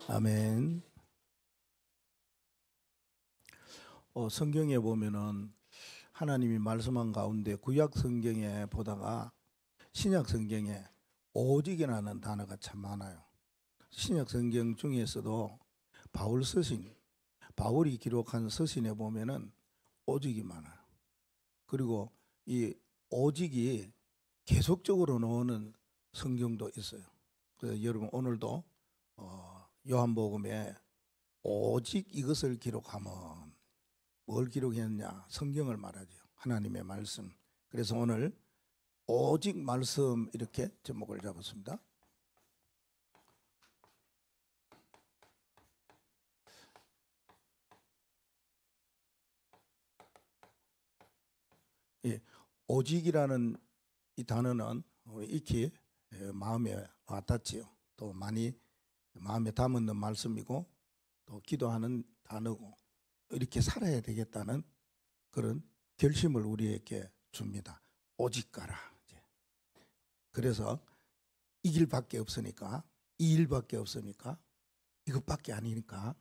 아멘. 성경에 보면은 하나님이 말씀한 가운데 구약 성경에 보다가 신약 성경에 오직이라는 단어가 참 많아요. 신약 성경 중에서도 바울 서신, 바울이 기록한 서신에 보면은 오직이 많아요. 그리고 이 오직이 계속적으로 나오는 성경도 있어요. 그래서 여러분 오늘도 요한복음에 오직 이것을 기록하면 뭘 기록했냐? 성경을 말하죠. 하나님의 말씀. 그래서 오늘 오직 말씀 이렇게 제목을 잡았습니다. 예, 오직이라는 이 단어는 익히 마음에 와닿지요. 또 많이 마음에 담는 말씀이고 또 기도하는 단어고 이렇게 살아야 되겠다는 그런 결심을 우리에게 줍니다. 오직 가라. 그래서 이 길밖에 없으니까, 이 일밖에 없으니까, 이것밖에 아니니까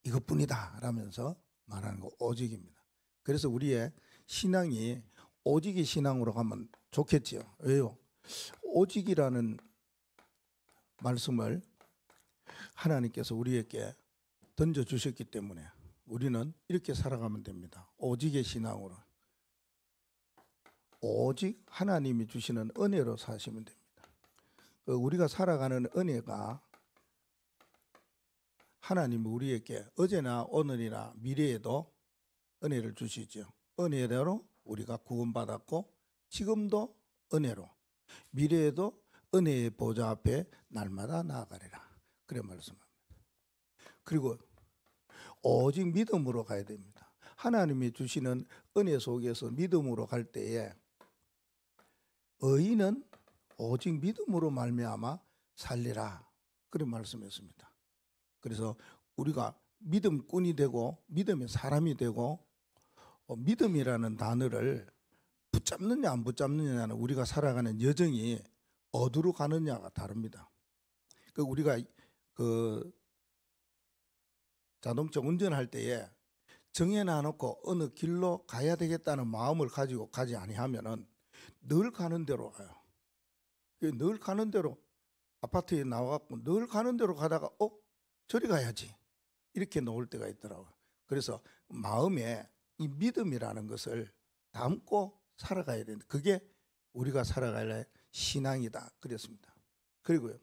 이것뿐이다 라면서 말하는 거 오직입니다. 그래서 우리의 신앙이 오직의 신앙으로 가면 좋겠지요. 왜요? 오직이라는 말씀을 하나님께서 우리에게 던져주셨기 때문에 우리는 이렇게 살아가면 됩니다. 오직의 신앙으로. 오직 하나님이 주시는 은혜로 사시면 됩니다. 우리가 살아가는 은혜가 하나님이 우리에게 어제나 오늘이나 미래에도 은혜를 주시죠. 은혜대로 우리가 구원받았고 지금도 은혜로 미래에도 은혜의 보좌 앞에 날마다 나아가리라. 그래 말씀합니다. 그리고 오직 믿음으로 가야 됩니다. 하나님이 주시는 은혜 속에서 믿음으로 갈 때에 의인은 오직 믿음으로 말미암아 살리라. 그런 말씀했습니다. 그래서 우리가 믿음꾼이 되고 믿음의 사람이 되고 믿음이라는 단어를 붙잡느냐 안 붙잡느냐는 우리가 살아가는 여정이 어디로 가느냐가 다릅니다. 우리가 자동차 운전할 때에 정해놔놓고 어느 길로 가야 되겠다는 마음을 가지고 가지 아니하면은 늘 가는 대로 가요. 늘 가는 대로 아파트에 나와갖고 늘 가는 대로 가다가 저리 가야지 이렇게 놓을 때가 있더라고요. 그래서 마음에 이 믿음이라는 것을 담고 살아가야 되는데 그게 우리가 살아갈 신앙이다 그랬습니다. 그리고요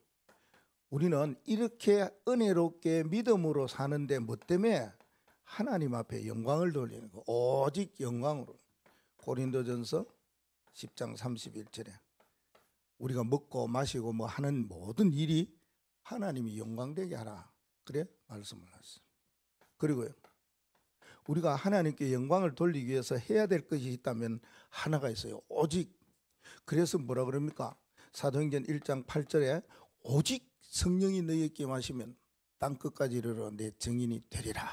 우리는 이렇게 은혜롭게 믿음으로 사는데 뭐 때문에 하나님 앞에 영광을 돌리는 거 오직 영광으로. 고린도전서 10장 31절에 우리가 먹고 마시고 뭐 하는 모든 일이 하나님이 영광되게 하라 그래 말씀을 하셨어요. 그리고요 우리가 하나님께 영광을 돌리기 위해서 해야 될 것이 있다면 하나가 있어요. 오직. 그래서 뭐라 그럽니까? 사도행전 1장 8절에 오직 성령이 너희에게 임하시면 땅 끝까지 이르러 내 증인이 되리라.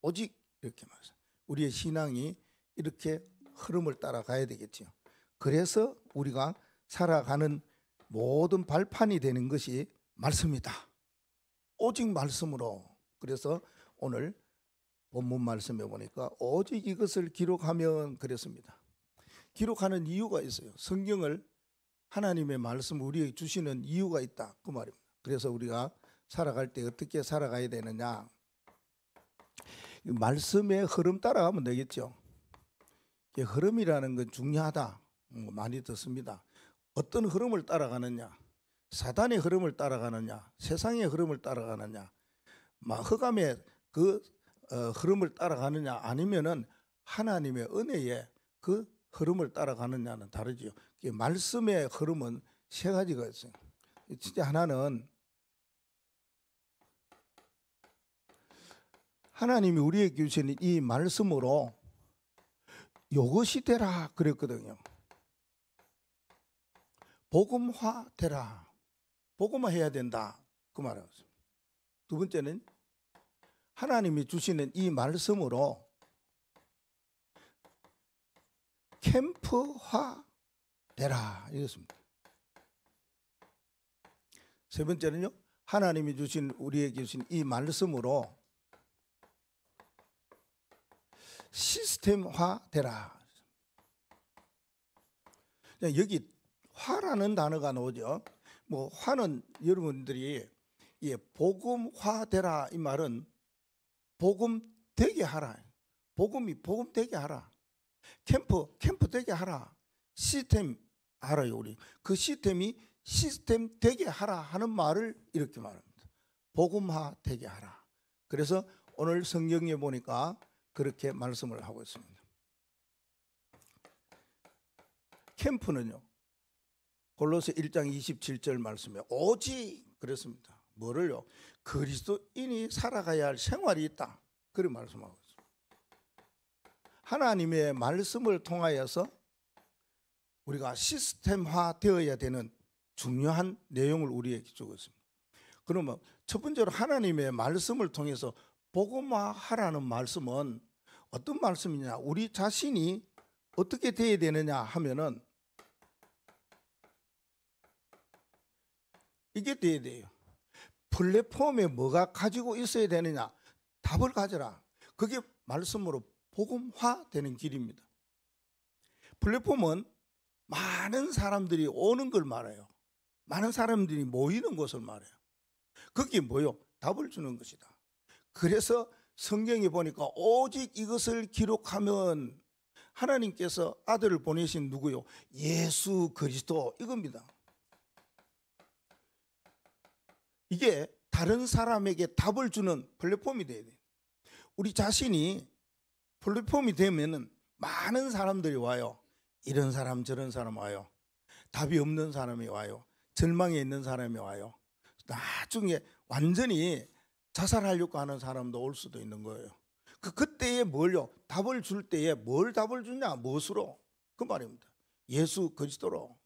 오직 이렇게 말해요. 우리의 신앙이 이렇게 흐름을 따라가야 되겠죠. 그래서 우리가 살아가는 모든 발판이 되는 것이 말씀이다. 오직 말씀으로. 그래서 오늘 본문 말씀에 보니까 오직 이것을 기록하면 그랬습니다. 기록하는 이유가 있어요. 성경을 하나님의 말씀을 우리에게 주시는 이유가 있다 그 말입니다. 그래서 우리가 살아갈 때 어떻게 살아가야 되느냐, 말씀의 흐름 따라가면 되겠죠. 흐름이라는 건 중요하다 많이 듣습니다. 어떤 흐름을 따라가느냐, 사단의 흐름을 따라가느냐, 세상의 흐름을 따라가느냐, 흑암의 그 흐름을 따라가느냐, 아니면은 하나님의 은혜의 그 흐름을 따라가느냐는 다르지요. 말씀의 흐름은 세 가지가 있어요. 진짜 하나는 하나님이 우리에게 주신 이 말씀으로 이것이 되라 그랬거든요. 복음화 되라. 복음화 해야 된다 그 말이에요. 두 번째는 하나님이 주시는 이 말씀으로 캠프화 되라 이랬습니다. 세 번째는요 하나님이 주신 우리에게 주신 이 말씀으로 시스템화되라. 여기 화라는 단어가 나오죠. 뭐 화는 여러분들이 복음화되라 이 말은 복음 되게 하라. 복음이 복음 되게 하라. 캠프 되게 하라. 시스템 알아요 우리. 그 시스템이 시스템 되게 하라 하는 말을 이렇게 말합니다. 복음화 되게 하라. 그래서 오늘 성경에 보니까 그렇게 말씀을 하고 있습니다. 캠프는요. 골로새 1장 27절 말씀에 오직 그랬습니다. 뭐를요? 그리스도인이 살아가야 할 생활이 있다. 그렇게 말씀하고 있습니다. 하나님의 말씀을 통하여서 우리가 시스템화 되어야 되는 중요한 내용을 우리에게 주고 있습니다. 그러면 첫 번째로 하나님의 말씀을 통해서 복음화하라는 말씀은 어떤 말씀이냐? 우리 자신이 어떻게 되어야 되느냐 하면은 이게 돼야 돼요. 플랫폼에 뭐가 가지고 있어야 되느냐? 답을 가져라. 그게 말씀으로 복음화되는 길입니다. 플랫폼은 많은 사람들이 오는 걸 말해요. 많은 사람들이 모이는 것을 말해요. 그게 뭐요? 답을 주는 것이다. 그래서 성경에 보니까 오직 이것을 기록하면 하나님께서 아들을 보내신 누구요? 예수 그리스도 이겁니다. 이게 다른 사람에게 답을 주는 플랫폼이 돼야 돼요. 우리 자신이 플랫폼이 되면은 많은 사람들이 와요. 이런 사람 저런 사람 와요. 답이 없는 사람이 와요. 절망에 있는 사람이 와요. 나중에 완전히 자살하려고 하는 사람도 올 수도 있는 거예요. 그때에 뭘요? 답을 줄 때에 뭘 답을 주냐? 무엇으로? 그 말입니다. 예수 그리스도로.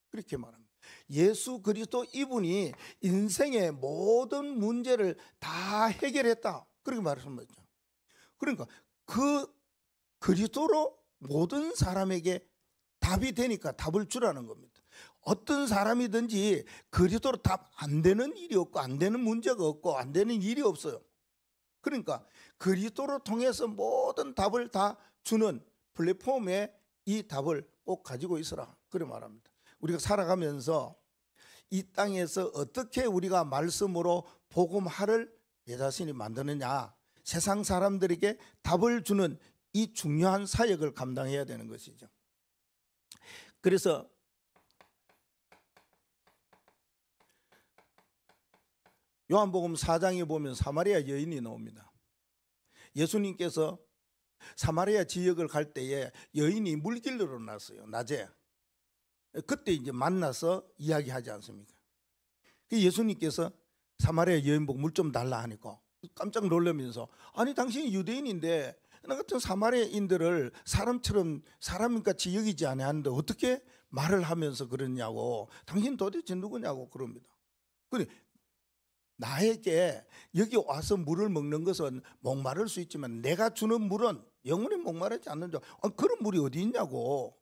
그렇게 말합니다. 예수 그리스도 이분이 인생의 모든 문제를 다 해결했다. 그렇게 말씀하셨죠. 그러니까 그 그리스도로 모든 사람에게 답이 되니까 답을 주라는 겁니다. 어떤 사람이든지 그리스도로 답 안 되는 일이 없고 안 되는 문제가 없고 안 되는 일이 없어요. 그러니까 그리스도로 통해서 모든 답을 다 주는 플랫폼에 이 답을 꼭 가지고 있어라. 그래 말합니다. 우리가 살아가면서 이 땅에서 어떻게 우리가 말씀으로 복음화를 내 자신이 만드느냐, 세상 사람들에게 답을 주는 이 중요한 사역을 감당해야 되는 것이죠. 그래서 요한복음 4장에 보면 사마리아 여인이 나옵니다. 예수님께서 사마리아 지역을 갈 때에 여인이 물길로 났어요. 낮에. 그때 이제 만나서 이야기하지 않습니까? 예수님께서 사마리아 여인 보고 물 좀 달라 하니까 깜짝 놀라면서 아니 당신이 유대인인데 나 같은 사마리아인들을 사람처럼 사람같이 여기지 아니하는데 어떻게 말을 하면서 그러냐고, 당신 도대체 누구냐고 그럽니다. 근데 나에게 여기 와서 물을 먹는 것은 목마를 수 있지만 내가 주는 물은 영원히 목마르지 않는 줄. 그런 물이 어디 있냐고.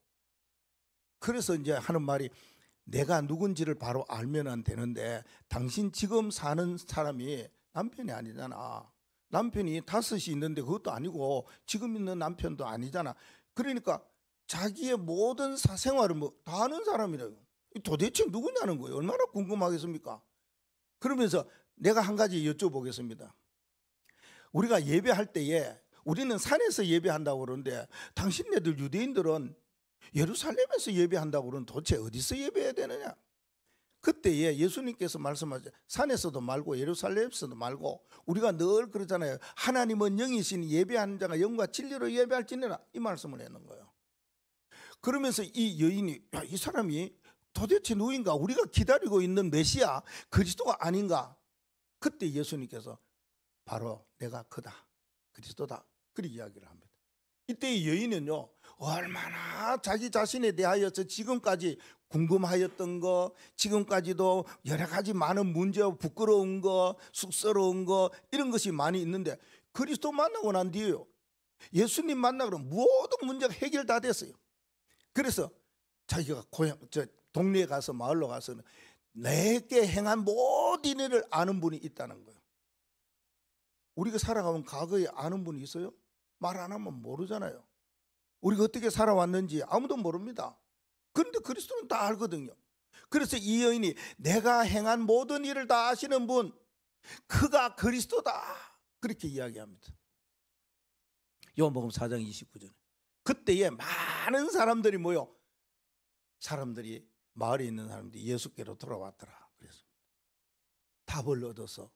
그래서 이제 하는 말이 내가 누군지를 바로 알면 되는데 당신 지금 사는 사람이 남편이 아니잖아. 남편이 5이 있는데 그것도 아니고 지금 있는 남편도 아니잖아. 그러니까 자기의 모든 사생활을 다 아는 사람이래요. 도대체 누구냐는 거예요. 얼마나 궁금하겠습니까? 그러면서 내가 한 가지 여쭤보겠습니다. 우리가 예배할 때에 우리는 산에서 예배한다고 그러는데 당신네들 유대인들은 예루살렘에서 예배한다고 그러면 도대체 어디서 예배해야 되느냐? 그때에 예수님께서 말씀하셨죠. 산에서도 말고 예루살렘에서도 말고 우리가 늘 그러잖아요. 하나님은 영이시니 예배하는 자가 영과 진리로 예배할지니라, 이 말씀을 했는 거예요. 그러면서 이 여인이 이 사람이 도대체 누구인가? 우리가 기다리고 있는 메시아 그리스도가 아닌가? 그때 예수님께서 바로 내가 그다, 그리스도다, 그렇게 이야기를 합니다. 이때 이 여인은요 얼마나 자기 자신에 대하여서 지금까지 궁금하였던 거, 지금까지도 여러 가지 많은 문제와 부끄러운 거, 쑥스러운 거 이런 것이 많이 있는데 그리스도 만나고 난 뒤에요 예수님 만나고 모든 문제가 해결 다 됐어요. 그래서 자기가 동네에 가서 마을로 가서는 내게 행한 모든 일을 아는 분이 있다는 거예요. 우리가 살아가면 과거에 아는 분이 있어요? 말 안 하면 모르잖아요. 우리가 어떻게 살아왔는지 아무도 모릅니다. 그런데 그리스도는 다 알거든요. 그래서 이 여인이 내가 행한 모든 일을 다 아시는 분, 그가 그리스도다, 그렇게 이야기합니다. 요한복음 4장 29절. 그때에 많은 사람들이 모여, 사람들이 마을에 있는 사람들이 예수께로 돌아왔더라. 그래서 답을 얻어서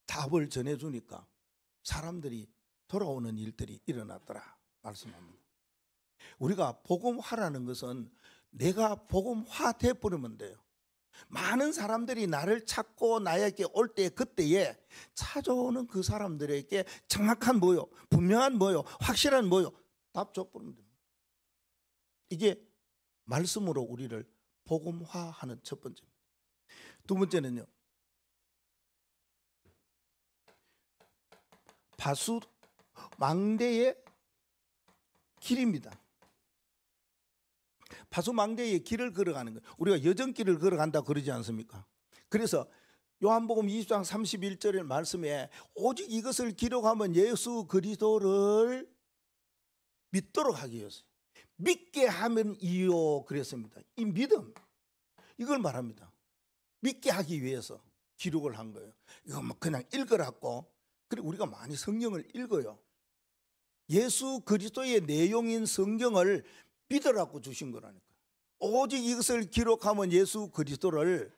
답을 전해주니까 사람들이 돌아오는 일들이 일어났더라 말씀합니다. 우리가 복음화라는 것은 내가 복음화 돼버리면 돼요. 많은 사람들이 나를 찾고 나에게 올 때, 그때에 찾아오는 그 사람들에게 정확한 뭐요, 분명한 뭐요, 확실한 뭐요, 답 줘버리면 됩니다. 이게 말씀으로 우리를 복음화하는 첫 번째입니다. 두 번째는요, 바수 망대의 길입니다. 바수망대의 길을 걸어가는 거예요. 우리가 여정길을 걸어간다 그러지 않습니까? 그래서 요한복음 20장 31절의 말씀에 오직 이것을 기록하면 예수 그리스도를 믿도록 하기 위해서, 믿게 하면 이요 그랬습니다. 이 믿음, 이걸 말합니다. 믿게 하기 위해서 기록을 한 거예요. 이거 뭐 그냥 읽으라고. 그리고 우리가 많이 성경을 읽어요. 예수 그리스도의 내용인 성경을 믿으라고 주신 거라니까. 오직 이것을 기록하면 예수 그리스도를,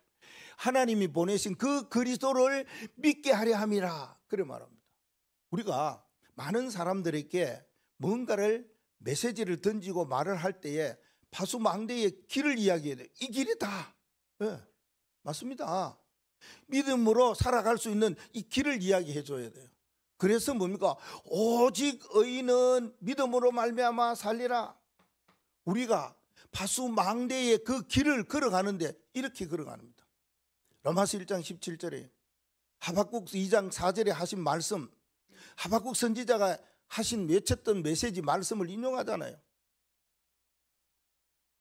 하나님이 보내신 그 그리스도를 믿게 하려 함이라, 그래 말합니다. 우리가 많은 사람들에게 뭔가를, 메시지를 던지고 말을 할 때에 바수망대의 길을 이야기해야 돼요. 이 길이다. 네, 맞습니다. 믿음으로 살아갈 수 있는 이 길을 이야기해 줘야 돼요. 그래서 뭡니까? 오직 의인은 믿음으로 말미암아 살리라. 우리가 바수망대의 그 길을 걸어가는데 이렇게 걸어갑니다. 로마서 1장 17절에 하박국 2장 4절에 하신 말씀, 하박국 선지자가 하신 외쳤던 메시지 말씀을 인용하잖아요.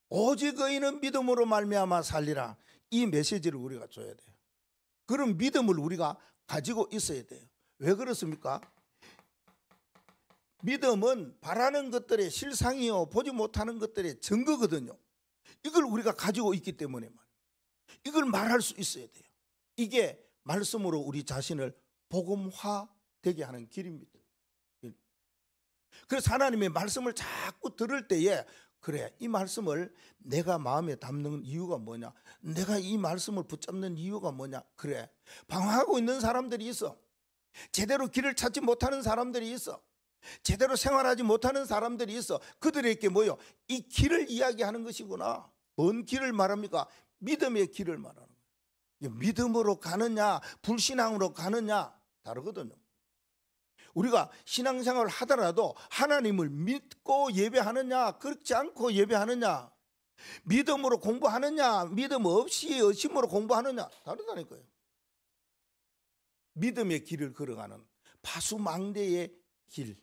오직 의인은 믿음으로 말미암아 살리라. 이 메시지를 우리가 줘야 돼요. 그런 믿음을 우리가 가지고 있어야 돼요. 왜 그렇습니까? 믿음은 바라는 것들의 실상이요, 보지 못하는 것들의 증거거든요. 이걸 우리가 가지고 있기 때문에 말이에요. 이걸 말할 수 있어야 돼요. 이게 말씀으로 우리 자신을 복음화되게 하는 길입니다. 그래서 하나님의 말씀을 자꾸 들을 때에, 그래, 이 말씀을 내가 마음에 담는 이유가 뭐냐, 내가 이 말씀을 붙잡는 이유가 뭐냐, 그래, 방황하고 있는 사람들이 있어. 제대로 길을 찾지 못하는 사람들이 있어. 제대로 생활하지 못하는 사람들이 있어. 그들에게 뭐요? 이 길을 이야기하는 것이구나. 뭔 길을 말합니까? 믿음의 길을 말하는 거예요. 믿음으로 가느냐, 불신앙으로 가느냐 다르거든요. 우리가 신앙생활을 하더라도 하나님을 믿고 예배하느냐, 그렇지 않고 예배하느냐, 믿음으로 공부하느냐, 믿음 없이 의심으로 공부하느냐 다르다니까요. 믿음의 길을 걸어가는 바수망대의 길,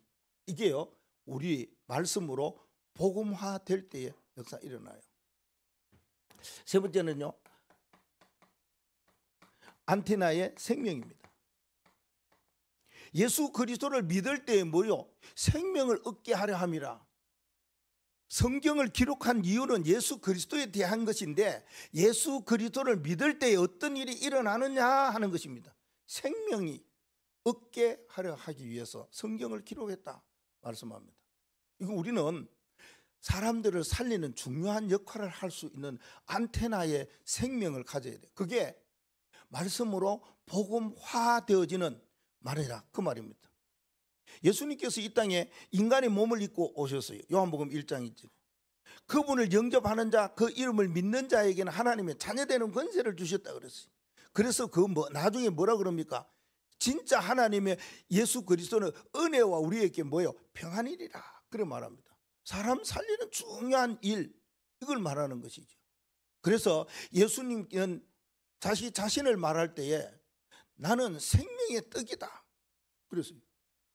이게요, 우리 말씀으로 복음화될 때의 역사 일어나요. 세 번째는요, 안테나의 생명입니다. 예수 그리스도를 믿을 때에 뭐요? 생명을 얻게 하려 함이라. 성경을 기록한 이유는 예수 그리스도에 대한 것인데, 예수 그리스도를 믿을 때에 어떤 일이 일어나느냐 하는 것입니다. 생명이 얻게 하려 하기 위해서 성경을 기록했다 말씀합니다. 이거 우리는 사람들을 살리는 중요한 역할을 할 수 있는 안테나의 생명을 가져야 돼요. 그게 말씀으로 복음화되어지는 말이라, 그 말입니다. 예수님께서 이 땅에 인간의 몸을 입고 오셨어요. 요한복음 1장 1절. 그분을 영접하는 자, 그 이름을 믿는 자에게는 하나님의 자녀되는 권세를 주셨다 그랬어요. 그래서 나중에 뭐라 그럽니까? 진짜 하나님의 예수 그리스도는 은혜와 우리에게 뭐요? 평안이리라, 그래 말합니다. 사람 살리는 중요한 일, 이걸 말하는 것이죠. 그래서 예수님은 자신을 말할 때에 나는 생명의 떡이다 그랬어요.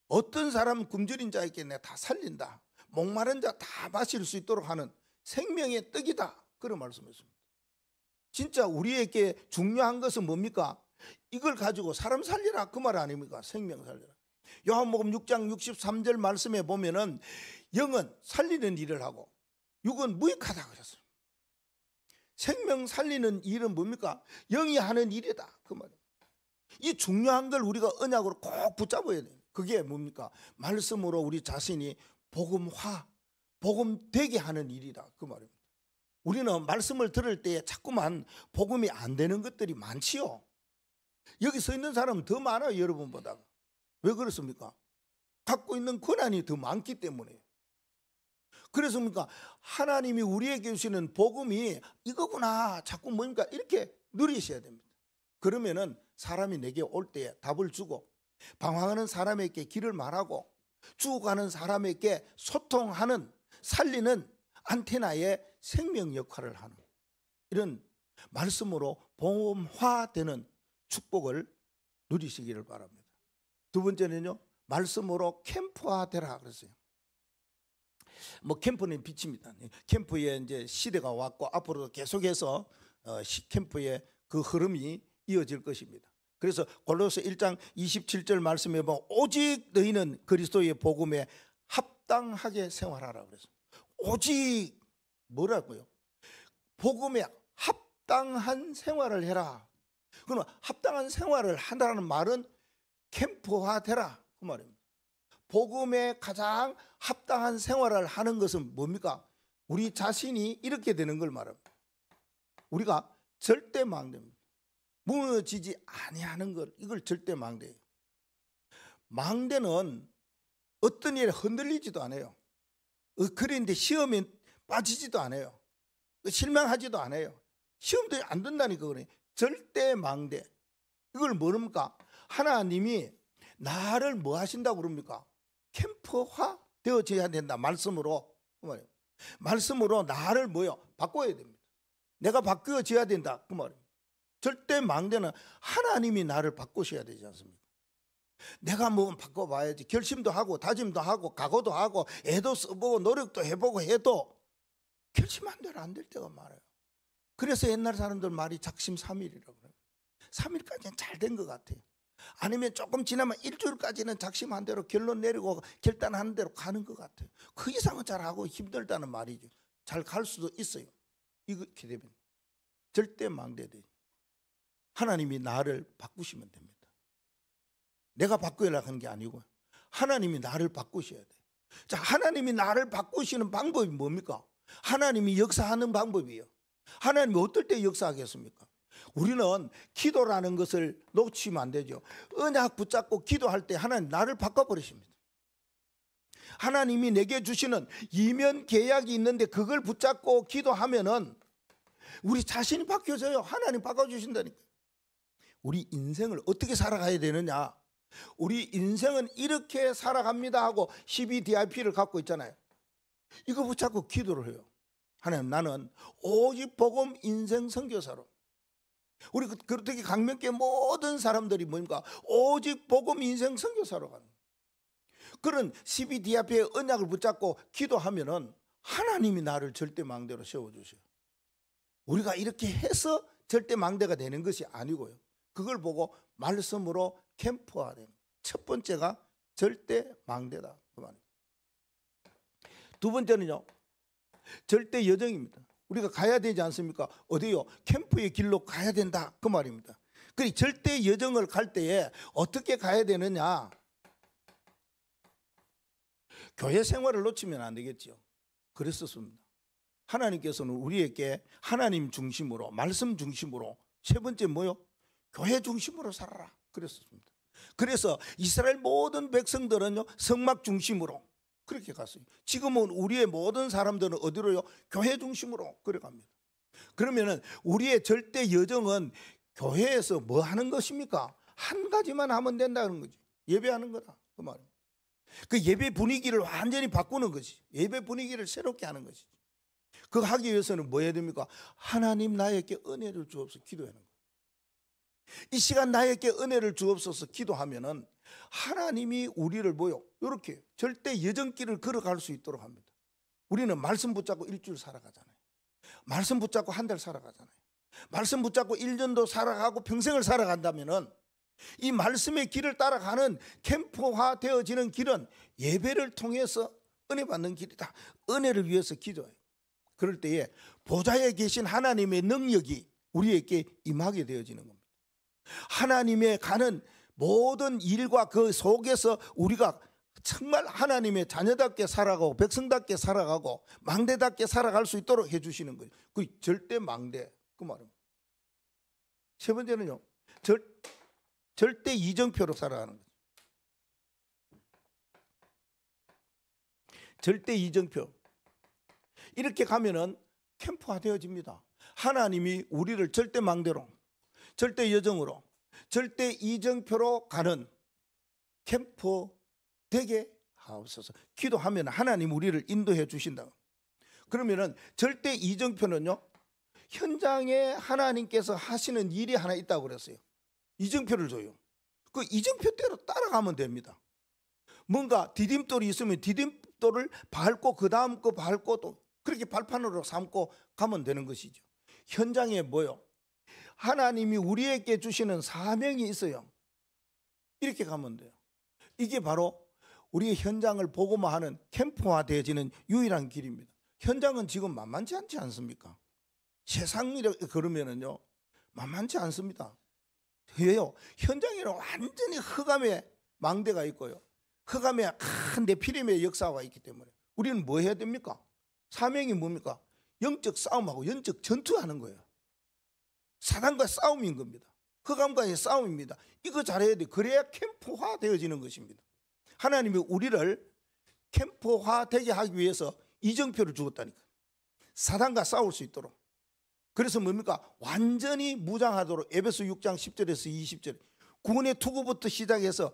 어떤 사람 굶주린 자에게 내가 다 살린다, 목마른 자 다 마실 수 있도록 하는 생명의 떡이다, 그런 말씀했습니다. 진짜 우리에게 중요한 것은 뭡니까? 이걸 가지고 사람 살리라 그 말 아닙니까? 생명 살리라. 요한복음 6장 63절 말씀에 보면은 영은 살리는 일을 하고 육은 무익하다 그랬어요. 생명 살리는 일은 뭡니까? 영이 하는 일이다 그 말이에요. 이 중요한 걸 우리가 언약으로 꼭 붙잡아야 돼요. 그게 뭡니까? 말씀으로 우리 자신이 복음화, 복음 되게 하는 일이다 그 말입니다. 우리는 말씀을 들을 때 자꾸만 복음이 안 되는 것들이 많지요. 여기 서 있는 사람은 더 많아요, 여러분보다. 왜 그렇습니까? 갖고 있는 권한이 더 많기 때문에. 그래서 뭡니까? 하나님이 우리에게 주시는 복음이 이거구나, 자꾸 뭡니까? 이렇게 누리셔야 됩니다. 그러면은 사람이 내게 올 때에 답을 주고, 방황하는 사람에게 길을 말하고, 죽어가는 사람에게 소통하는, 살리는 안테나의 생명 역할을 하는 이런 말씀으로 복음화되는 축복을 누리시기를 바랍니다. 두 번째는요, 말씀으로 캠프화되라 그랬어요. 뭐 캠프는 빛입니다. 캠프에 이제 시대가 왔고 앞으로도 계속해서 캠프의 그 흐름이 이어질 것입니다. 그래서 골로새 1장 27절 말씀에 보면 오직 너희는 그리스도의 복음에 합당하게 생활하라 그랬어요. 오직 뭐라고요? 복음에 합당한 생활을 해라. 그러면 합당한 생활을 한다는 말은 캠프화되라 그 말입니다. 복음에 가장 합당한 생활을 하는 것은 뭡니까? 우리 자신이 이렇게 되는 걸 말합니다. 우리가 절대 망대입니다. 무너지지 아니하는 것, 이걸 절대 망대예요. 망대는 어떤 일에 흔들리지도 않아요. 그런데 시험에 빠지지도 않아요. 실망하지도 않아요. 시험도 안 된다니까 그래. 절대 망대. 이걸 모릅니까? 하나님이 나를 뭐 하신다고 그럽니까? 캠프화 되어져야 된다. 말씀으로. 그 말이에요. 말씀으로 나를 뭐요? 바꿔야 됩니다. 내가 바뀌어져야 된다. 그 말이에요. 절대 망대는 하나님이 나를 바꾸셔야 되지 않습니까? 내가 뭐 바꿔봐야지. 결심도 하고 다짐도 하고 각오도 하고 애도 써보고 노력도 해보고 해도 결심 안 되면 안 될 때가 많아요. 그래서 옛날 사람들 말이 작심삼일이라고 그래요. 3일까지는 잘 된 것 같아요. 아니면 조금 지나면 일주일까지는 작심한 대로 결론 내리고 결단하는 대로 가는 것 같아요. 그 이상은 잘하고 힘들다는 말이죠. 잘 갈 수도 있어요. 이렇게 되면 절대 망대돼요. 하나님이 나를 바꾸시면 됩니다. 내가 바꾸려고 하는 게 아니고 하나님이 나를 바꾸셔야 돼요. 자, 하나님이 나를 바꾸시는 방법이 뭡니까? 하나님이 역사하는 방법이에요. 하나님이 어떨 때 역사하겠습니까? 우리는 기도라는 것을 놓치면 안 되죠. 언약 붙잡고 기도할 때 하나님 나를 바꿔버리십니다. 하나님이 내게 주시는 이면 계약이 있는데 그걸 붙잡고 기도하면은 우리 자신이 바뀌어져요. 하나님 바꿔주신다니까. 우리 인생을 어떻게 살아가야 되느냐? 우리 인생은 이렇게 살아갑니다 하고 12DIP를 갖고 있잖아요. 이거 붙잡고 기도를 해요. 하나님, 나는 오직 복음 인생 선교사로. 우리 그렇게 강명교회 모든 사람들이 뭡니까? 오직 복음 인생 선교사로 가는 그런 12DIP의 언약을 붙잡고 기도하면은 하나님이 나를 절대 망대로 세워주셔요. 우리가 이렇게 해서 절대 망대가 되는 것이 아니고요. 그걸 보고 말씀으로 캠프화되는 첫 번째가 절대 망대다 그 말입니다. 두 번째는요, 절대 여정입니다. 우리가 가야 되지 않습니까? 어디요? 캠프의 길로 가야 된다 그 말입니다. 그 절대 여정을 갈 때에 어떻게 가야 되느냐? 교회 생활을 놓치면 안 되겠죠. 그랬었습니다. 하나님께서는 우리에게 하나님 중심으로, 말씀 중심으로, 세 번째 뭐요? 교회 중심으로 살아라 그랬습니다. 그래서 이스라엘 모든 백성들은요, 성막 중심으로 그렇게 갔어요. 지금은 우리의 모든 사람들은 어디로요? 교회 중심으로 그래갑니다. 그러면은 우리의 절대 여정은 교회에서 뭐 하는 것입니까? 한 가지만 하면 된다는 거지. 예배하는 거다 그 말입니다. 그 예배 분위기를 완전히 바꾸는 거지. 예배 분위기를 새롭게 하는 것이지. 그거 하기 위해서는 뭐 해야 됩니까? 하나님 나에게 은혜를 주옵소서 기도하는 거예요. 이 시간 나에게 은혜를 주옵소서 기도하면은 하나님이 우리를 뭐요? 이렇게 절대 여정길을 걸어갈 수 있도록 합니다. 우리는 말씀 붙잡고 일주일 살아가잖아요. 말씀 붙잡고 한 달 살아가잖아요. 말씀 붙잡고 1년도 살아가고 평생을 살아간다면은 이 말씀의 길을 따라가는 캠프화 되어지는 길은 예배를 통해서 은혜 받는 길이다. 은혜를 위해서 기도해요. 그럴 때에 보좌에 계신 하나님의 능력이 우리에게 임하게 되어지는 겁니다. 하나님의 가는 모든 일과 그 속에서 우리가 정말 하나님의 자녀답게 살아가고 백성답게 살아가고 망대답게 살아갈 수 있도록 해주시는 거예요. 그 절대 망대 그 말입니다. 세 번째는요, 절대 이정표로 살아가는 거죠. 절대 이정표. 이렇게 가면은 캠프화 되어집니다. 하나님이 우리를 절대 망대로, 절대 여정으로, 절대 이정표로 가는 캠프 되게 하옵소서. 기도하면 하나님 우리를 인도해 주신다. 그러면은 절대 이정표는요, 현장에 하나님께서 하시는 일이 하나 있다고 그랬어요. 이정표를 줘요. 그 이정표대로 따라가면 됩니다. 뭔가 디딤돌이 있으면 디딤돌을 밟고 그 다음 거 밟고 또 그렇게 발판으로 삼고 가면 되는 것이죠. 현장에 뭐요? 하나님이 우리에게 주시는 사명이 있어요. 이렇게 가면 돼요. 이게 바로 우리의 현장을 보고만 하는 캠프화 되어지는 유일한 길입니다. 현장은 지금 만만치 않지 않습니까? 세상이라 그러면은요 만만치 않습니다. 왜요? 현장에는 완전히 흑암의 망대가 있고요, 흑암의 큰 네피림의 역사가 있기 때문에 우리는 뭐 해야 됩니까? 사명이 뭡니까? 영적 싸움하고 영적 전투하는 거예요. 사단과 싸움인 겁니다. 흑암과의 싸움입니다. 이거 잘해야 돼. 그래야 캠프화 되어지는 것입니다. 하나님이 우리를 캠프화 되게 하기 위해서 이정표를 주었다니까. 사단과 싸울 수 있도록. 그래서 뭡니까? 완전히 무장하도록 에베소 6장 10절에서 20절 구원의 투구부터 시작해서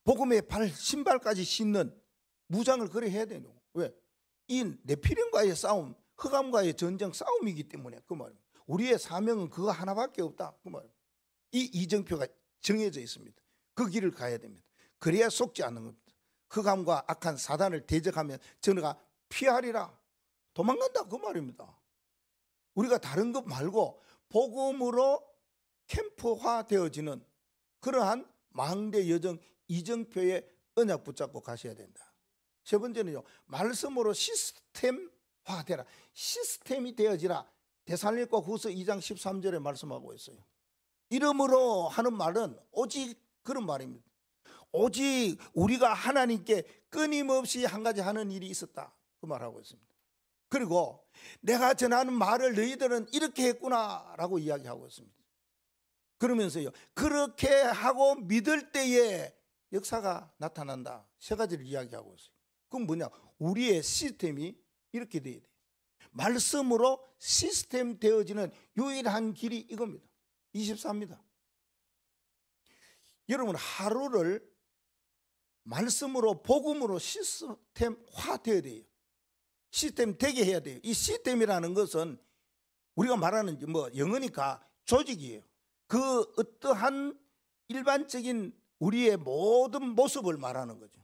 복음의 신발까지 신는 무장을 그래 해야 되는 거예요. 왜? 이 네피림과의 싸움, 흑암과의 전쟁 싸움이기 때문에 그 말입니다. 우리의 사명은 그거 하나밖에 없다 그 말입니다. 이 이정표가 정해져 있습니다. 그 길을 가야 됩니다. 그래야 속지 않는 겁니다. 흑암과 악한 사단을 대적하면 저희가 피하리라, 도망간다 그 말입니다. 우리가 다른 것 말고 복음으로 캠프화 되어지는 그러한 망대 여정 이정표의 언약 붙잡고 가셔야 된다. 세 번째는요, 말씀으로 시스템화되라. 시스템이 되어지라. 데살로니가후서 2장 13절에 말씀하고 있어요. 이름으로 하는 말은 오직 그런 말입니다. 오직 우리가 하나님께 끊임없이 한 가지 하는 일이 있었다 그 말하고 있습니다. 그리고 내가 전하는 말을 너희들은 이렇게 했구나 라고 이야기하고 있습니다. 그러면서요, 그렇게 하고 믿을 때에 역사가 나타난다. 세 가지를 이야기하고 있어요. 그건 뭐냐? 우리의 시스템이 이렇게 돼야 돼요. 말씀으로 시스템 되어지는 유일한 길이 이겁니다. 24입니다. 여러분 하루를 말씀으로 복음으로 시스템화 되어야 돼요. 시스템 되게 해야 돼요. 이 시스템이라는 것은 우리가 말하는 뭐 영어니까 조직이에요. 그 어떠한 일반적인 우리의 모든 모습을 말하는 거죠.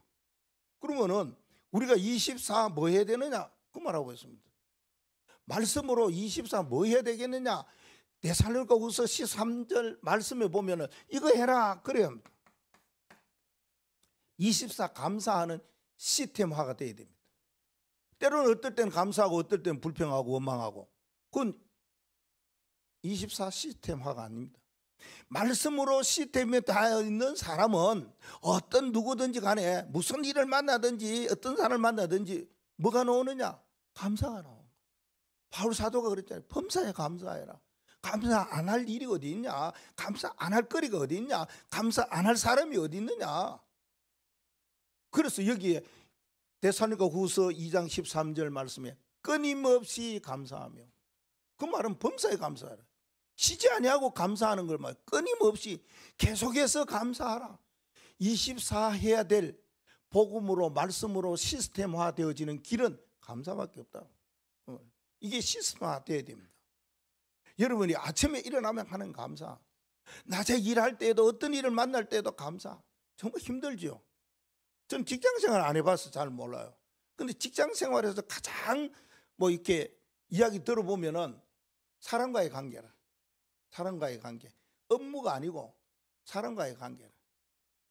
그러면은 우리가 24 뭐 해야 되느냐 그 말하고 있습니다. 말씀으로 24 뭐 해야 되겠느냐? 데살로니가후서 13절 말씀에 보면은 이거 해라 그래야 합니다. 24 감사하는 시스템화가 되어야 됩니다. 때로는 어떨 때는 감사하고 어떨 때는 불평하고 원망하고, 그건 24 시스템화가 아닙니다. 말씀으로 시스템에 다 있는 사람은 어떤 누구든지 간에 무슨 일을 만나든지 어떤 사람을 만나든지 뭐가 나오느냐? 감사가 나옵니다. 바울 사도가 그랬잖아요. 범사에 감사해라. 감사 안 할 일이 어디 있냐? 감사 안 할 거리가 어디 있냐? 감사 안 할 사람이 어디 있느냐? 그래서 여기에 데살로니가후서 2장 13절 말씀에 끊임없이 감사하며, 그 말은 범사에 감사하라. 쉬지 아니하고 감사하는 걸 말, 끊임없이 계속해서 감사하라. 24 해야 될 복음으로 말씀으로 시스템화 되어지는 길은 감사밖에 없다. 이게 시스템화 되어야 됩니다. 여러분이 아침에 일어나면 하는 감사, 낮에 일할 때에도 어떤 일을 만날 때도 감사. 정말 힘들죠. 전 직장생활 안 해봐서 잘 몰라요. 근데 직장생활에서 가장 뭐 이렇게 이야기 들어보면은 사람과의 관계라, 사람과의 관계. 업무가 아니고 사람과의 관계.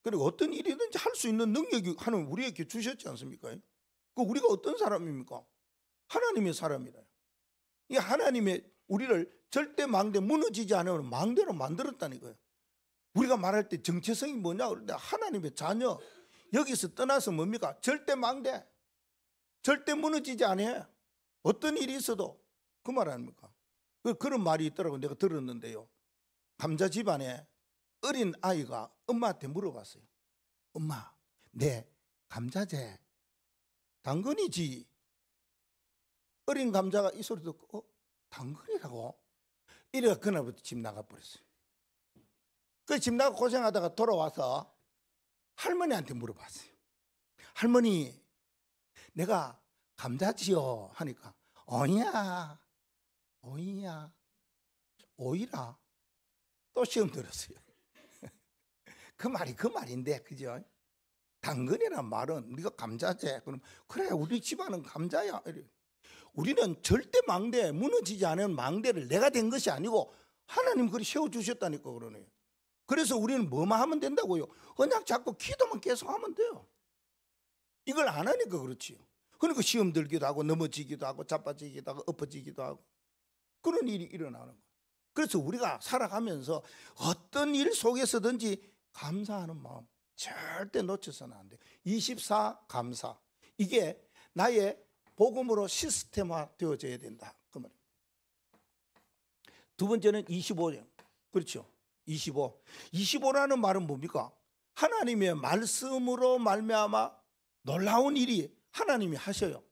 그리고 어떤 일이든지 할 수 있는 능력이 하나님 우리에게 주셨지 않습니까? 그 우리가 어떤 사람입니까? 하나님의 사람이라요. 이 하나님의 우리를 절대 망대 무너지지 않으면 망대로 만들었다니까요. 우리가 말할 때 정체성이 뭐냐? 그런데 하나님의 자녀. 여기서 떠나서 뭡니까? 절대 망대. 절대 무너지지 않아요. 어떤 일이 있어도 그 말 아닙니까? 그런 말이 있더라고 내가 들었는데요. 감자 집안에 어린 아이가 엄마한테 물어봤어요. 엄마, 내 감자제 당근이지. 어린 감자가 이 소리 듣고 당근이라고? 이래가 그날부터 집 나가버렸어요. 그 집 나가 고생하다가 돌아와서 할머니한테 물어봤어요. 할머니, 내가 감자지요? 하니까 오이야, 오이라. 또 시험 들었어요. 그 말이 그 말인데, 그죠? 당근이란 말은 네가 감자제. 그럼 그래, 우리 집안은 감자야. 우리는 절대 망대, 무너지지 않은 망대를 내가 된 것이 아니고 하나님 그리 세워주셨다니까 그러네요. 그래서 우리는 뭐만 하면 된다고요? 언약 잡고 기도만 계속 하면 돼요. 이걸 안 하니까 그렇지요. 그러니까 시험 들기도 하고 넘어지기도 하고 자빠지기도 하고 엎어지기도 하고 그런 일이 일어나는 거예요. 그래서 우리가 살아가면서 어떤 일 속에서든지 감사하는 마음 절대 놓쳐서는 안 돼요. 24 감사. 이게 나의 복음으로 시스템화 되어져야 된다. 그 말이에요. 두 번째는 25년. 그렇죠. 25라는 말은 뭡니까? 하나님의 말씀으로 말미암아 놀라운 일이 하나님이 하셔요.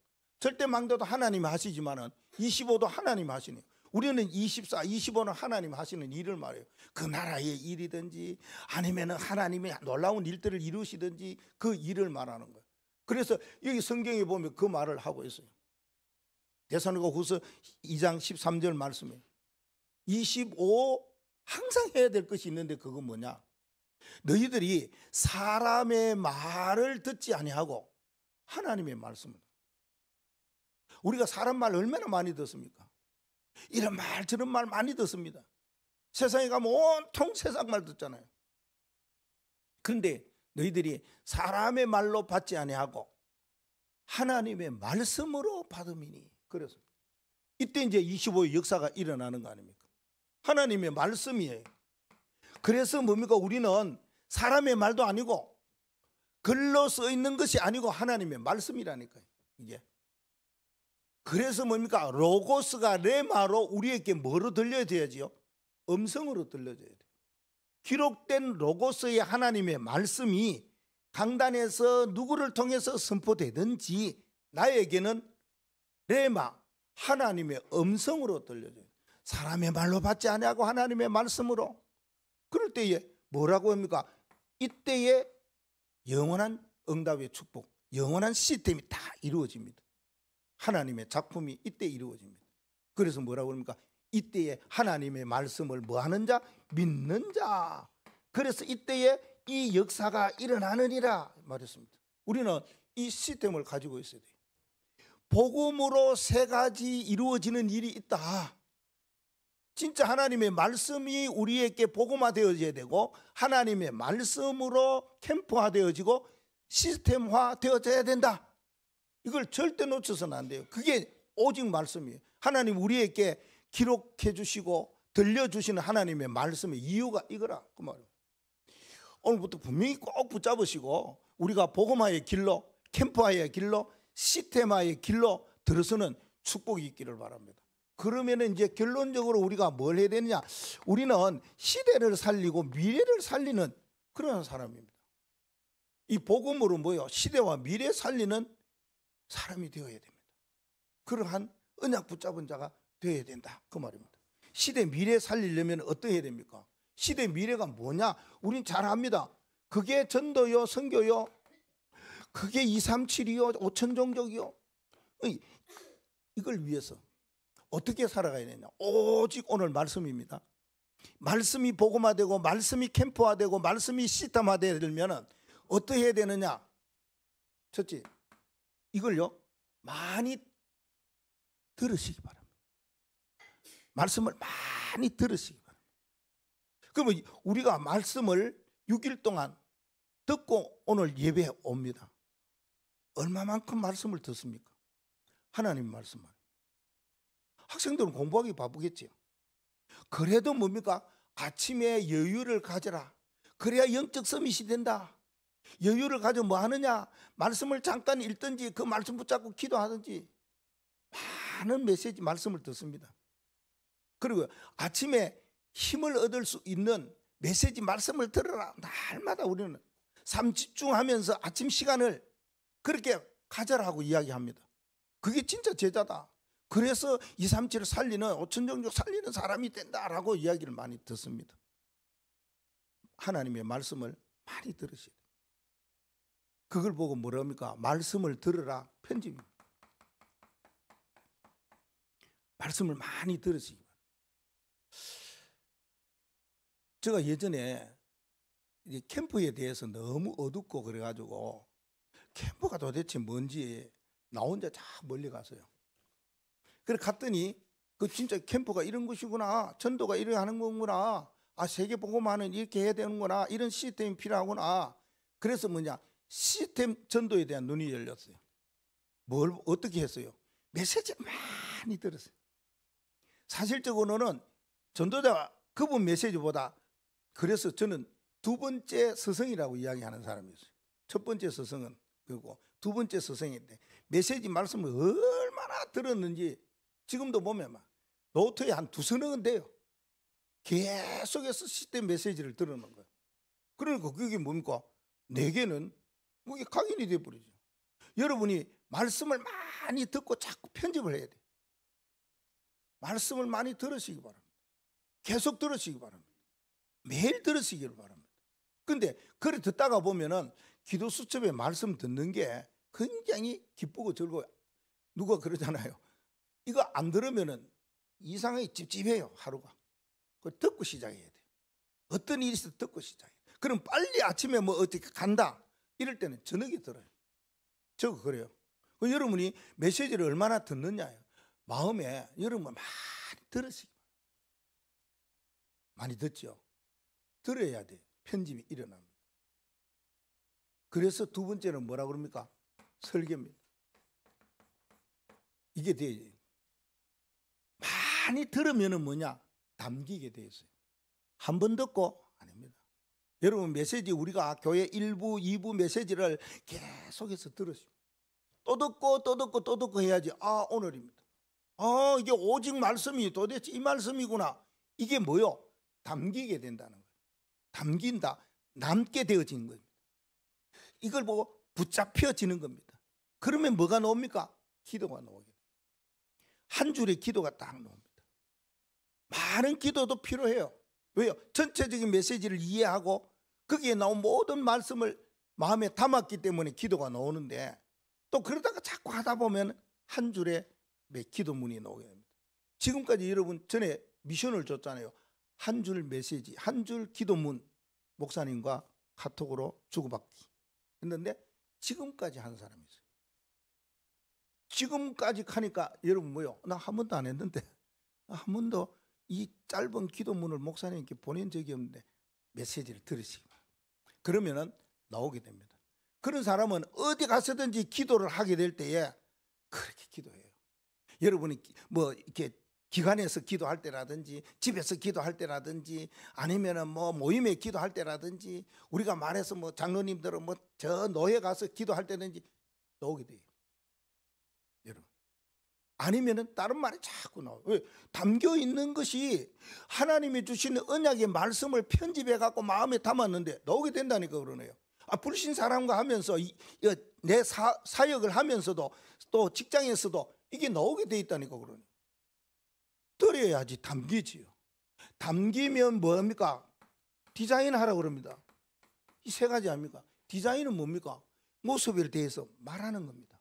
절대 망대도 하나님이 하시지만은 25도 하나님이 하시네요. 우리는 24, 25는 하나님이 하시는 일을 말해요. 그 나라의 일이든지 아니면은 하나님의 놀라운 일들을 이루시든지 그 일을 말하는 거예요. 그래서 여기 성경에 보면 그 말을 하고 있어요. 데살로니가후서 2장 13절 말씀이에요. 25 항상 해야 될 것이 있는데 그건 뭐냐? 너희들이 사람의 말을 듣지 아니하고 하나님의 말씀을. 우리가 사람 말 얼마나 많이 듣습니까? 이런 말 저런 말 많이 듣습니다. 세상에 가면 온통 세상 말 듣잖아요. 그런데 너희들이 사람의 말로 받지 아니하고 하나님의 말씀으로 받음이니. 그래서 이때 이제 25의 역사가 일어나는 거 아닙니까? 하나님의 말씀이에요. 그래서 뭡니까? 우리는 사람의 말도 아니고 글로 써 있는 것이 아니고 하나님의 말씀이라니까요. 이게. 그래서 뭡니까? 로고스가 레마로 우리에게 뭐로 들려져야지요? 음성으로 들려져야 돼요. 기록된 로고스의 하나님의 말씀이 강단에서 누구를 통해서 선포되든지 나에게는 레마 하나님의 음성으로 들려져요. 사람의 말로 받지 아니하고 하나님의 말씀으로. 그럴 때에 뭐라고 합니까? 이때에 영원한 응답의 축복, 영원한 시스템이 다 이루어집니다. 하나님의 작품이 이때 이루어집니다. 그래서 뭐라고 합니까? 이때에 하나님의 말씀을 뭐하는 자? 믿는 자. 그래서 이때에 이 역사가 일어나느니라 말했습니다. 우리는 이 시스템을 가지고 있어야 돼요. 복음으로 세 가지 이루어지는 일이 있다. 진짜 하나님의 말씀이 우리에게 복음화되어져야 되고 하나님의 말씀으로 캠프화되어지고 시스템화되어져야 된다. 이걸 절대 놓쳐서는 안 돼요. 그게 오직 말씀이에요. 하나님 우리에게 기록해 주시고 들려주시는 하나님의 말씀의 이유가 이거라 그 말이에요. 오늘부터 분명히 꼭 붙잡으시고 우리가 복음화의 길로, 캠프화의 길로, 시스템화의 길로 들어서는 축복이 있기를 바랍니다. 그러면 이제 결론적으로 우리가 뭘 해야 되느냐? 우리는 시대를 살리고 미래를 살리는 그런 사람입니다. 이 복음으로 뭐요? 시대와 미래 살리는 사람이 되어야 됩니다. 그러한 언약 붙잡은 자가 되어야 된다 그 말입니다. 시대 미래 살리려면 어떻게 해야 됩니까? 시대 미래가 뭐냐? 우린 잘 압니다. 그게 전도요, 선교요, 그게 237이요, 5천 종족이요. 이걸 위해서 어떻게 살아가야 되냐? 오직 오늘 말씀입니다. 말씀이 복음화되고 말씀이 캠프화되고 말씀이 시스템화되려면 어떻게 해야 되느냐? 첫째, 이걸요 많이 들으시기 바랍니다. 말씀을 많이 들으시기 바랍니다. 그러면 우리가 말씀을 6일 동안 듣고 오늘 예배에 옵니다. 얼마만큼 말씀을 듣습니까? 하나님 말씀만. 학생들은 공부하기 바쁘겠지요. 그래도 뭡니까? 아침에 여유를 가져라. 그래야 영적 서밋이 된다. 여유를 가져 뭐 하느냐? 말씀을 잠깐 읽든지 그 말씀 붙잡고 기도하든지 많은 메시지 말씀을 듣습니다. 그리고 아침에 힘을 얻을 수 있는 메시지 말씀을 들어라. 날마다 우리는 삶 집중하면서 아침 시간을 그렇게 가져라고 이야기합니다. 그게 진짜 제자다. 그래서 237을 살리는 5천정족 살리는 사람이 된다라고 이야기를 많이 듣습니다. 하나님의 말씀을 많이 들으시다. 그걸 보고 뭐랍니까? 말씀을 들으라 편집입니다. 말씀을 많이 들으시기 바랍니다. 제가 예전에 캠프에 대해서 너무 어둡고 그래가지고 캠프가 도대체 뭔지 나 혼자 자 멀리 갔어요. 그래 갔더니 그 진짜 캠프가 이런 것이구나, 전도가 이렇게 하는 거구나, 아 세계 복음화는 이렇게 해야 되는구나, 이런 시스템이 필요하구나. 그래서 뭐냐, 시스템 전도에 대한 눈이 열렸어요. 뭘 어떻게 했어요? 메시지를 많이 들었어요. 사실적으로는 전도자 그분 메시지보다, 그래서 저는 두 번째 서성이라고 이야기하는 사람이었어요. 첫 번째 서성은 그리고 두 번째 서성인데 메시지 말씀을 얼마나 들었는지 지금도 보면 막 노트에 한 두서너는 돼요. 계속해서 시스템 메시지를 들어놓은 거예요. 그러니까 그게 뭡니까? 내게는 그게 각인이 돼버리죠. 여러분이 말씀을 많이 듣고 자꾸 편집을 해야 돼요. 말씀을 많이 들으시기 바랍니다. 계속 들으시기 바랍니다. 매일 들으시기를 바랍니다. 근데 그래 듣다가 보면은 기도 수첩에 말씀 듣는 게 굉장히 기쁘고 즐거워요. 누가 그러잖아요. 이거 안 들으면은 이상하게 찝찝해요, 하루가. 그걸 듣고 시작해야 돼요. 어떤 일이 있어도 듣고 시작해요. 그럼 빨리 아침에 뭐 어떻게 간다 이럴 때는 저녁에 들어요. 저거 그래요. 여러분이 메시지를 얼마나 듣느냐예요. 마음에 여러분 많이 들으시기 바랍니다. 많이 듣죠. 들어야 돼. 편집이 일어납니다. 그래서 두 번째는 뭐라 그럽니까? 설계입니다. 이게 돼야지. 많이 들으면은 뭐냐? 담기게 돼 있어요. 한 번 듣고 아닙니다. 여러분 메시지 우리가 교회 1부, 2부 메시지를 계속해서 들으시고 또 듣고 또 듣고 또 듣고 해야지. 아 오늘입니다. 아 이게 오직 말씀이 도대체 이 말씀이구나. 이게 뭐요? 담기게 된다는 거예요. 담긴다. 남게 되어지는 겁니다. 이걸 보고 붙잡혀지는 겁니다. 그러면 뭐가 나옵니까? 기도가 나오게 돼요. 한 줄의 기도가 딱 나옵니다. 많은 기도도 필요해요. 왜요? 전체적인 메시지를 이해하고 거기에 나온 모든 말씀을 마음에 담았기 때문에 기도가 나오는데 또 그러다가 자꾸 하다 보면 한 줄의 기도문이 나오게 됩니다. 지금까지 여러분 전에 미션을 줬잖아요. 한 줄 메시지, 한 줄 기도문 목사님과 카톡으로 주고받기 했는데 지금까지 한 사람이 있어요. 지금까지 하니까 여러분 뭐요? 나 한 번도 안 했는데 한 번도 이 짧은 기도문을 목사님께 보낸 적이 없는데 메시지를 들으시기 바랍니다. 그러면은 나오게 됩니다. 그런 사람은 어디 가서든지 기도를 하게 될 때에 그렇게 기도해요. 여러분이 뭐 이렇게 기관에서 기도할 때라든지 집에서 기도할 때라든지 아니면은 뭐 모임에 기도할 때라든지 우리가 말해서 뭐 장로님들은 뭐 저 노예 가서 기도할 때든지 나오게 돼요. 여러분. 아니면은 다른 말이 자꾸 나와요. 왜? 담겨 있는 것이 하나님이 주시는 언약의 말씀을 편집해 갖고 마음에 담았는데 나오게 된다니까 그러네요. 아, 불신 사람과 하면서 내 사역을 하면서도 또 직장에서도 이게 나오게 돼 있다니까 그러네요. 들어야지 담기지요. 담기면 뭡니까? 디자인 하라고 그럽니다. 이 세 가지 아닙니까? 디자인은 뭡니까? 모습에 대해서 말하는 겁니다.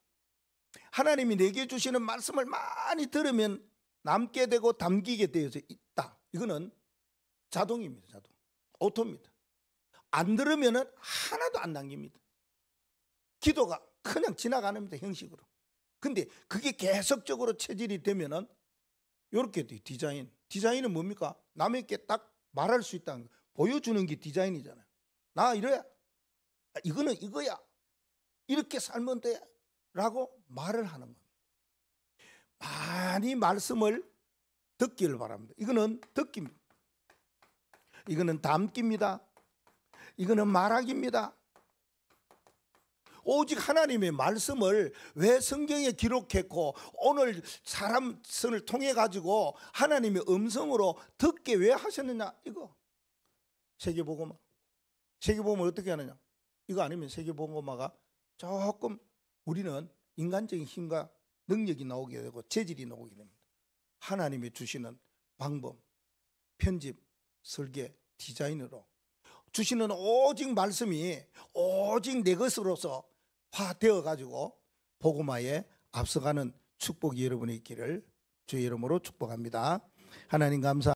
하나님이 내게 주시는 말씀을 많이 들으면 남게 되고 담기게 되어져 있다. 이거는 자동입니다. 자동. 오토입니다. 안 들으면 하나도 안 남깁니다. 기도가 그냥 지나가는 겁니다. 형식으로. 근데 그게 계속적으로 체질이 되면은 이렇게 돼요. 디자인. 디자인은 뭡니까? 남에게 딱 말할 수 있다는 거예요. 보여주는 게 디자인이잖아요. 나 이래. 이거는 이거야. 이렇게 살면 돼. 라고 말을 하는 겁니다. 많이 말씀을 듣기를 바랍니다. 이거는 듣기입니다. 이거는 담기입니다. 이거는 말하기입니다. 오직 하나님의 말씀을 왜 성경에 기록했고 오늘 사람 손을 통해 가지고 하나님의 음성으로 듣게 왜 하셨느냐. 이거 세계복음화. 세계복음을 어떻게 하느냐. 이거 아니면 세계복음화가 조금 우리는 인간적인 힘과 능력이 나오게 되고 재질이 나오게 됩니다. 하나님이 주시는 방법, 편집, 설계, 디자인으로 주시는 오직 말씀이 오직 내 것으로서 화되어 가지고 복음화에 앞서가는 축복이 여러분의 있기를 주의 이름으로 축복합니다. 하나님 감사.